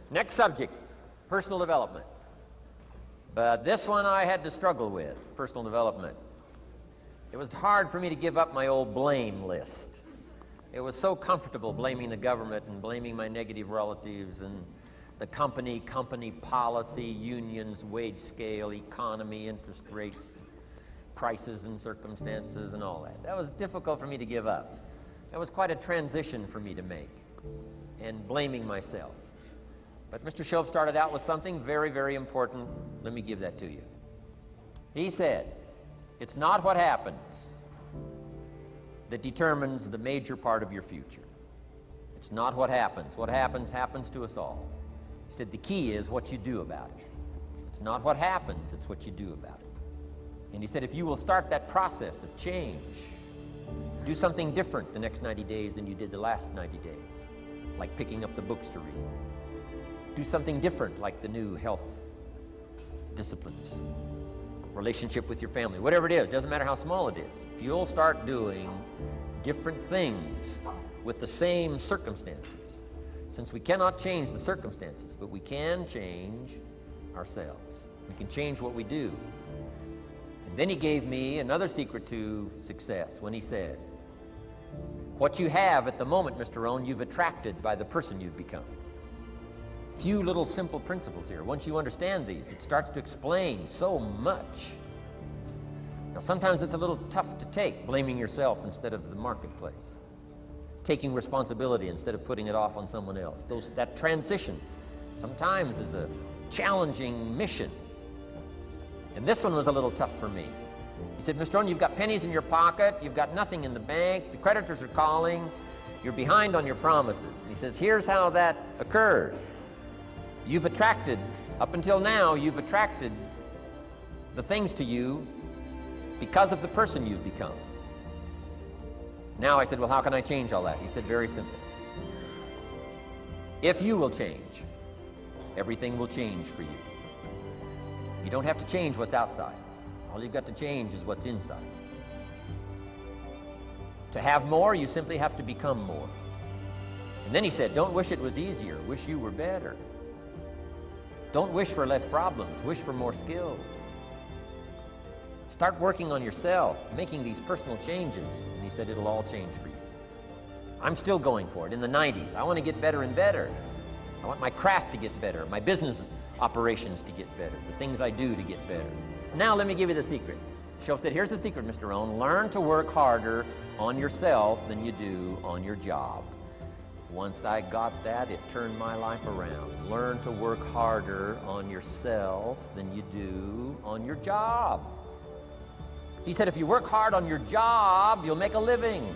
Next subject, personal development. But this one I had to struggle with, personal development. It was hard for me to give up my old blame list. It was so comfortable blaming the government and blaming my negative relatives and the company policy, unions, wage scale, economy, interest rates, prices and circumstances and all that. That was difficult for me to give up. That was quite a transition for me to make, and blaming myself. But Mr. Shoaff started out with something very, very important. Let me give that to you. He said, it's not what happens that determines the major part of your future. It's not what happens. What happens, happens to us all. He said the key is what you do about it. It's not what happens, it's what you do about it. And he said if you will start that process of change, do something different the next 90 days than you did the last 90 days, like picking up the books to read. Do something different, like the new health disciplines, relationship with your family, whatever it is, doesn't matter how small it is. If you'll start doing different things with the same circumstances, since we cannot change the circumstances, but we can change ourselves. We can change what we do. And then he gave me another secret to success when he said, what you have at the moment, Mr. Rohn, you've attracted by the person you've become. Few little simple principles here. Once you understand these, it starts to explain so much. Now, sometimes it's a little tough to take, blaming yourself instead of the marketplace, taking responsibility instead of putting it off on someone else. That transition sometimes is a challenging mission. And this one was a little tough for me. He said, Mr. Rohn, you've got pennies in your pocket, you've got nothing in the bank, the creditors are calling, you're behind on your promises. And he says, here's how that occurs. You've attracted, up until now, you've attracted the things to you because of the person you've become. Now I said, well, how can I change all that? He said, very simple. If you will change, everything will change for you. You don't have to change what's outside. All you've got to change is what's inside. To have more, you simply have to become more. And then he said, don't wish it was easier, wish you were better. Don't wish for less problems, wish for more skills. Start working on yourself, making these personal changes. And he said, it'll all change for you. I'm still going for it. In the 90s, I want to get better and better. I want my craft to get better, my business operations to get better, the things I do to get better. Now let me give you the secret. Shoaff said, here's the secret, Mr. Rohn. Learn to work harder on yourself than you do on your job. Once I got that, it turned my life around. Learn to work harder on yourself than you do on your job. He said, if you work hard on your job, you'll make a living.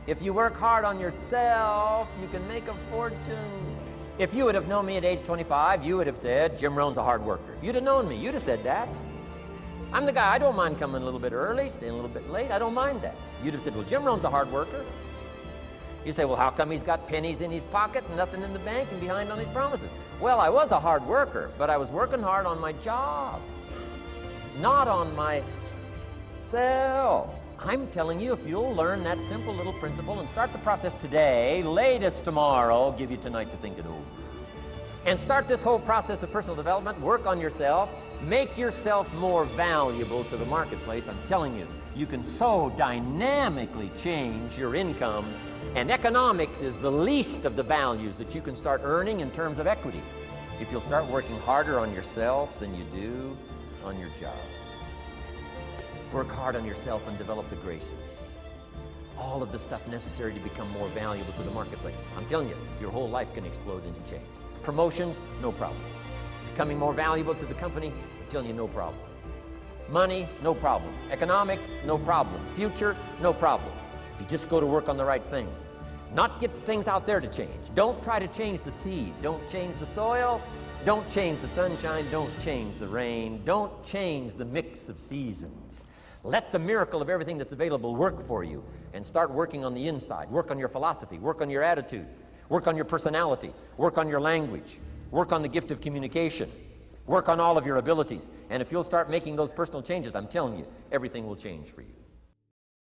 If you work hard on yourself, you can make a fortune. If you would have known me at age 25, you would have said, Jim Rohn's a hard worker. If you'd have known me, you'd have said that. I'm the guy, I don't mind coming a little bit early, staying a little bit late, I don't mind that. You'd have said, well, Jim Rohn's a hard worker. You say, well, how come he's got pennies in his pocket and nothing in the bank and behind on his promises? Well, I was a hard worker, but I was working hard on my job, not on myself. I'm telling you, if you'll learn that simple little principle and start the process today, latest tomorrow, I'll give you tonight to think it over. And start this whole process of personal development, work on yourself, make yourself more valuable to the marketplace. I'm telling you, you can so dynamically change your income, and economics is the least of the values that you can start earning in terms of equity if you'll start working harder on yourself than you do on your job. Work hard on yourself and develop the graces. All of the stuff necessary to become more valuable to the marketplace. I'm telling you, your whole life can explode into change. Promotions, no problem. Becoming more valuable to the company, I'm telling you, no problem. Money, no problem. Economics, no problem. Future, no problem. If you just go to work on the right thing. Not get things out there to change. Don't try to change the seed. Don't change the soil. Don't change the sunshine. Don't change the rain. Don't change the mix of seasons. Let the miracle of everything that's available work for you, and start working on the inside. Work on your philosophy. Work on your attitude. Work on your personality. Work on your language. Work on the gift of communication. Work on all of your abilities. And if you'll start making those personal changes, I'm telling you, everything will change for you.